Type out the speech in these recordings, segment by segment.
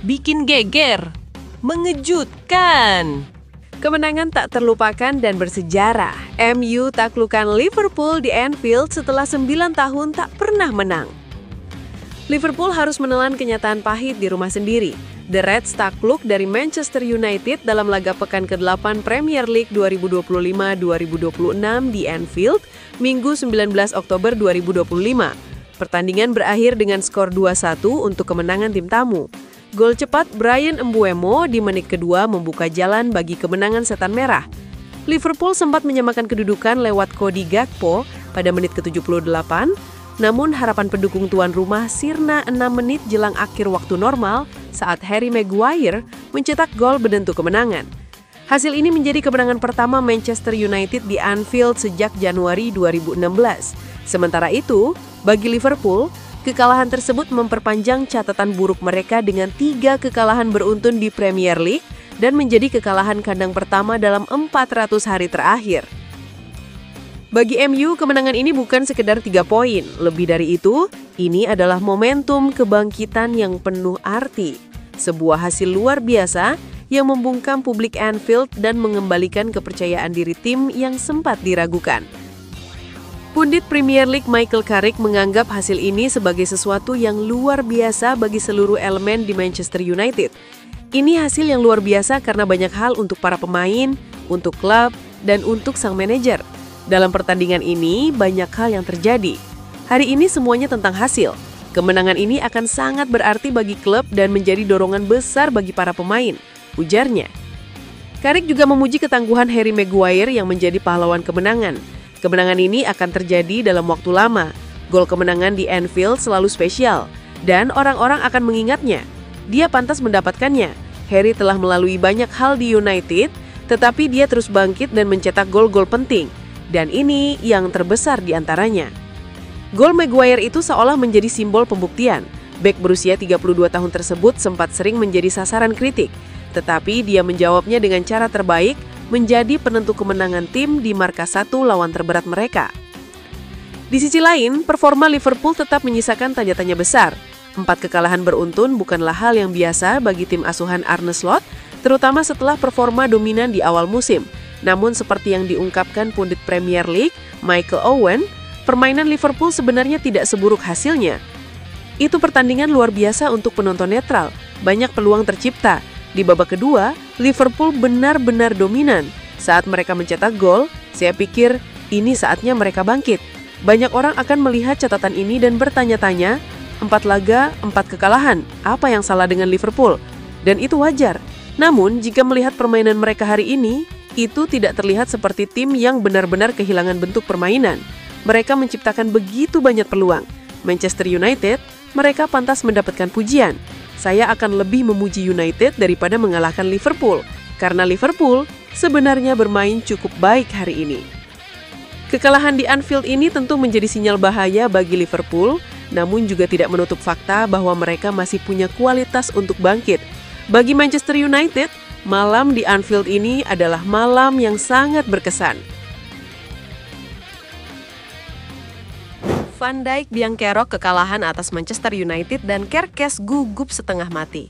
bikin geger, mengejutkan. Kemenangan tak terlupakan dan bersejarah. MU taklukkan Liverpool di Anfield setelah 9 tahun tak pernah menang. Liverpool harus menelan kenyataan pahit di rumah sendiri. The Reds takluk dari Manchester United dalam laga pekan ke-8 Premier League 2025-2026 di Anfield, Minggu 19 Oktober 2025. Pertandingan berakhir dengan skor 2-1 untuk kemenangan tim tamu. Gol cepat Bryan Mbeumo di menit kedua membuka jalan bagi kemenangan Setan Merah. Liverpool sempat menyamakan kedudukan lewat Cody Gakpo pada menit ke-78, namun harapan pendukung tuan rumah sirna 6 menit jelang akhir waktu normal saat Harry Maguire mencetak gol penentu kemenangan. Hasil ini menjadi kemenangan pertama Manchester United di Anfield sejak Januari 2016. Sementara itu, bagi Liverpool, kekalahan tersebut memperpanjang catatan buruk mereka dengan 3 kekalahan beruntun di Premier League dan menjadi kekalahan kandang pertama dalam 400 hari terakhir. Bagi MU, kemenangan ini bukan sekedar 3 poin. Lebih dari itu, ini adalah momentum kebangkitan yang penuh arti. Sebuah hasil luar biasa yang membungkam publik Anfield dan mengembalikan kepercayaan diri tim yang sempat diragukan. Pundit Premier League Michael Carrick menganggap hasil ini sebagai sesuatu yang luar biasa bagi seluruh elemen di Manchester United. Ini hasil yang luar biasa karena banyak hal untuk para pemain, untuk klub, dan untuk sang manajer. Dalam pertandingan ini, banyak hal yang terjadi. Hari ini semuanya tentang hasil. Kemenangan ini akan sangat berarti bagi klub dan menjadi dorongan besar bagi para pemain, ujarnya. Carrick juga memuji ketangguhan Harry Maguire yang menjadi pahlawan kemenangan. Kemenangan ini akan terjadi dalam waktu lama. Gol kemenangan di Anfield selalu spesial, dan orang-orang akan mengingatnya. Dia pantas mendapatkannya. Harry telah melalui banyak hal di United, tetapi dia terus bangkit dan mencetak gol-gol penting. Dan ini yang terbesar di antaranya. Gol Maguire itu seolah menjadi simbol pembuktian. Bek berusia 32 tahun tersebut sempat sering menjadi sasaran kritik, tetapi dia menjawabnya dengan cara terbaik, menjadi penentu kemenangan tim di markas 1 lawan terberat mereka. Di sisi lain, performa Liverpool tetap menyisakan tanda tanya besar. 4 kekalahan beruntun bukanlah hal yang biasa bagi tim asuhan Arne Slot, terutama setelah performa dominan di awal musim. Namun seperti yang diungkapkan pundit Premier League, Michael Owen, permainan Liverpool sebenarnya tidak seburuk hasilnya. Itu pertandingan luar biasa untuk penonton netral, banyak peluang tercipta. Di babak kedua, Liverpool benar-benar dominan. Saat mereka mencetak gol, saya pikir ini saatnya mereka bangkit. Banyak orang akan melihat catatan ini dan bertanya-tanya, 4 laga, 4 kekalahan, apa yang salah dengan Liverpool? Dan itu wajar. Namun, jika melihat permainan mereka hari ini, itu tidak terlihat seperti tim yang benar-benar kehilangan bentuk permainan. Mereka menciptakan begitu banyak peluang. Manchester United, mereka pantas mendapatkan pujian. Saya akan lebih memuji United daripada mengalahkan Liverpool, karena Liverpool sebenarnya bermain cukup baik hari ini. Kekalahan di Anfield ini tentu menjadi sinyal bahaya bagi Liverpool, namun juga tidak menutup fakta bahwa mereka masih punya kualitas untuk bangkit. Bagi Manchester United, malam di Anfield ini adalah malam yang sangat berkesan. Van Dijk biang kerok kekalahan atas Manchester United dan Kerkes gugup setengah mati.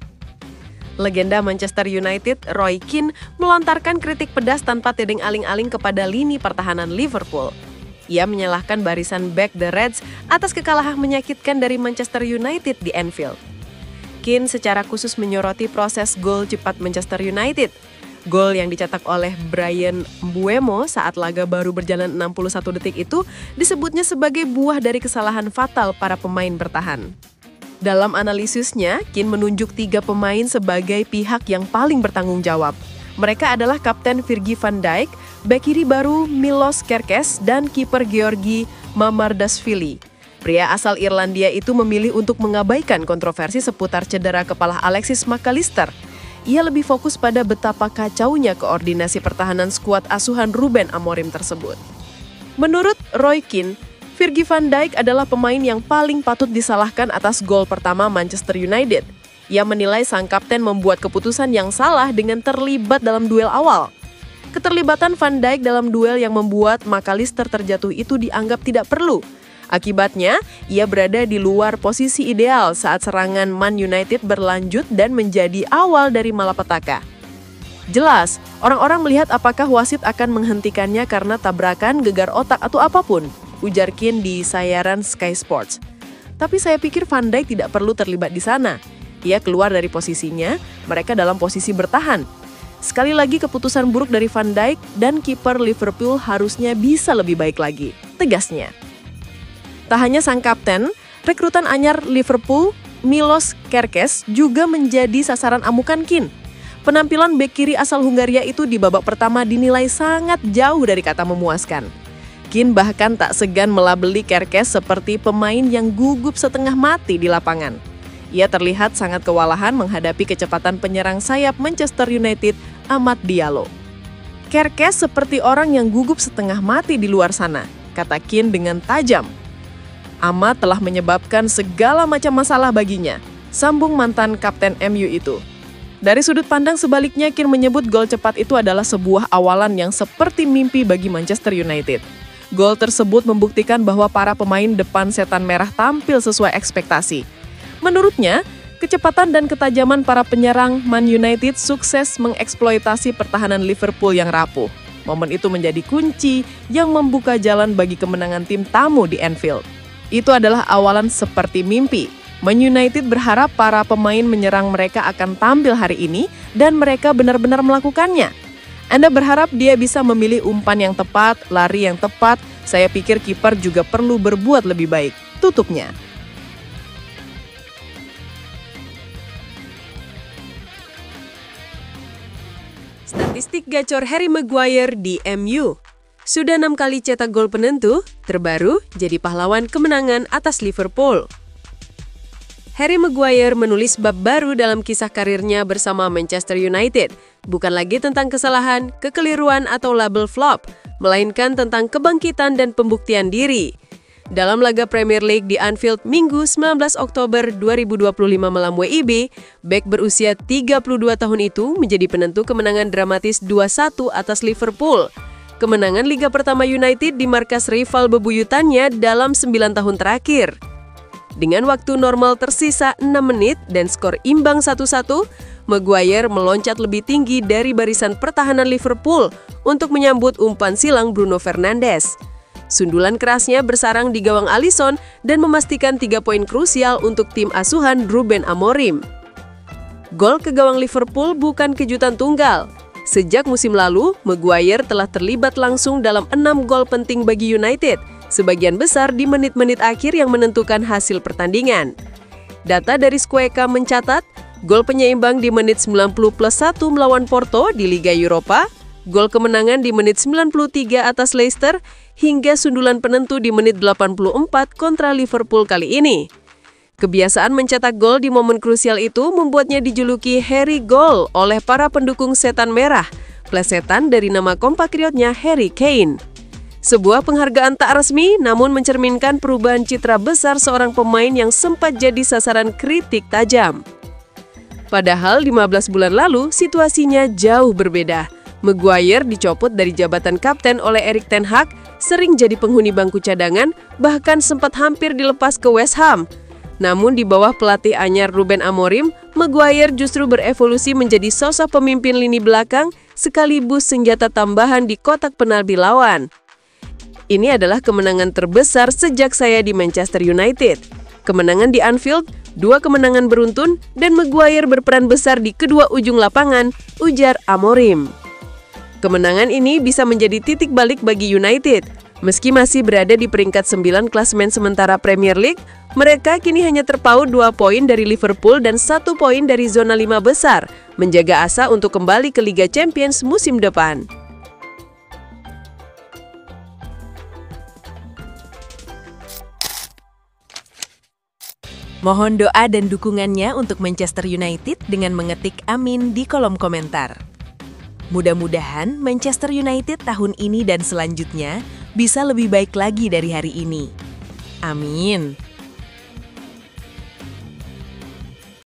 Legenda Manchester United, Roy Keane, melontarkan kritik pedas tanpa tedeng aling-aling kepada lini pertahanan Liverpool. Ia menyalahkan barisan bek The Reds atas kekalahan menyakitkan dari Manchester United di Anfield. Keane secara khusus menyoroti proses gol cepat Manchester United. Gol yang dicetak oleh Bryan Mbeumo saat laga baru berjalan 61 detik itu disebutnya sebagai buah dari kesalahan fatal para pemain bertahan. Dalam analisisnya, Keane menunjuk 3 pemain sebagai pihak yang paling bertanggung jawab. Mereka adalah Kapten Virgil van Dijk, bek kiri baru Milos Kerkes, dan kiper Georgi Mamardashvili. Pria asal Irlandia itu memilih untuk mengabaikan kontroversi seputar cedera kepala Alexis McAllister. Ia lebih fokus pada betapa kacaunya koordinasi pertahanan skuad asuhan Ruben Amorim tersebut. Menurut Roy Keane, Virgil van Dijk adalah pemain yang paling patut disalahkan atas gol pertama Manchester United. Ia menilai sang kapten membuat keputusan yang salah dengan terlibat dalam duel awal. Keterlibatan Van Dijk dalam duel yang membuat McAllister terjatuh itu dianggap tidak perlu. Akibatnya, ia berada di luar posisi ideal saat serangan Man United berlanjut dan menjadi awal dari malapetaka. Jelas, orang-orang melihat apakah wasit akan menghentikannya karena tabrakan, gegar otak, atau apapun, ujar Keane di sayaran Sky Sports. Tapi saya pikir Van Dijk tidak perlu terlibat di sana. Ia keluar dari posisinya, mereka dalam posisi bertahan. Sekali lagi keputusan buruk dari Van Dijk dan kiper Liverpool harusnya bisa lebih baik lagi, tegasnya. Tak hanya sang kapten, rekrutan anyar Liverpool, Milos Kerkez juga menjadi sasaran amukan Keane. Penampilan bek kiri asal Hungaria itu di babak pertama dinilai sangat jauh dari kata memuaskan. Keane bahkan tak segan melabeli Kerkez seperti pemain yang gugup setengah mati di lapangan. Ia terlihat sangat kewalahan menghadapi kecepatan penyerang sayap Manchester United, Amad Diallo. Kerkez seperti orang yang gugup setengah mati di luar sana, kata Keane dengan tajam. Amad telah menyebabkan segala macam masalah baginya, sambung mantan kapten MU itu. Dari sudut pandang sebaliknya, Keane menyebut gol cepat itu adalah sebuah awalan yang seperti mimpi bagi Manchester United. Gol tersebut membuktikan bahwa para pemain depan setan merah tampil sesuai ekspektasi. Menurutnya, kecepatan dan ketajaman para penyerang Man United sukses mengeksploitasi pertahanan Liverpool yang rapuh. Momen itu menjadi kunci yang membuka jalan bagi kemenangan tim tamu di Anfield. Itu adalah awalan seperti mimpi. Man United berharap para pemain menyerang mereka akan tampil hari ini dan mereka benar-benar melakukannya. Anda berharap dia bisa memilih umpan yang tepat, lari yang tepat. Saya pikir kiper juga perlu berbuat lebih baik. Tutupnya. Statistik gacor Harry Maguire di MU. Sudah 6 kali cetak gol penentu, terbaru jadi pahlawan kemenangan atas Liverpool. Harry Maguire menulis bab baru dalam kisah karirnya bersama Manchester United. Bukan lagi tentang kesalahan, kekeliruan, atau label flop, melainkan tentang kebangkitan dan pembuktian diri. Dalam laga Premier League di Anfield Minggu 19 Oktober 2025 melawan WIB, bek berusia 32 tahun itu menjadi penentu kemenangan dramatis 2-1 atas Liverpool. Kemenangan Liga Pertama United di markas rival bebuyutannya dalam 9 tahun terakhir. Dengan waktu normal tersisa 6 menit dan skor imbang 1-1, Maguire meloncat lebih tinggi dari barisan pertahanan Liverpool untuk menyambut umpan silang Bruno Fernandes. Sundulan kerasnya bersarang di gawang Alisson dan memastikan 3 poin krusial untuk tim asuhan Ruben Amorim. Gol ke gawang Liverpool bukan kejutan tunggal. Sejak musim lalu, Maguire telah terlibat langsung dalam 6 gol penting bagi United, sebagian besar di menit-menit akhir yang menentukan hasil pertandingan. Data dari Squawka mencatat, gol penyeimbang di menit 90+1 melawan Porto di Liga Eropa, gol kemenangan di menit 93 atas Leicester, hingga sundulan penentu di menit 84 kontra Liverpool kali ini. Kebiasaan mencetak gol di momen krusial itu membuatnya dijuluki Harry Goal oleh para pendukung setan merah, plesetan dari nama kompatriotnya Harry Kane. Sebuah penghargaan tak resmi namun mencerminkan perubahan citra besar seorang pemain yang sempat jadi sasaran kritik tajam. Padahal 15 bulan lalu situasinya jauh berbeda. Maguire dicopot dari jabatan kapten oleh Erik ten Hag, sering jadi penghuni bangku cadangan, bahkan sempat hampir dilepas ke West Ham. Namun di bawah pelatih anyar Ruben Amorim, Maguire justru berevolusi menjadi sosok pemimpin lini belakang sekaligus senjata tambahan di kotak penalti lawan. Ini adalah kemenangan terbesar sejak saya di Manchester United. Kemenangan di Anfield, 2 kemenangan beruntun, dan Maguire berperan besar di kedua ujung lapangan, ujar Amorim. Kemenangan ini bisa menjadi titik balik bagi United. Meski masih berada di peringkat 9 klasemen sementara Premier League, mereka kini hanya terpaut 2 poin dari Liverpool dan 1 poin dari zona 5 besar, menjaga asa untuk kembali ke Liga Champions musim depan. Mohon doa dan dukungannya untuk Manchester United dengan mengetik amin di kolom komentar. Mudah-mudahan Manchester United tahun ini dan selanjutnya bisa lebih baik lagi dari hari ini. Amin.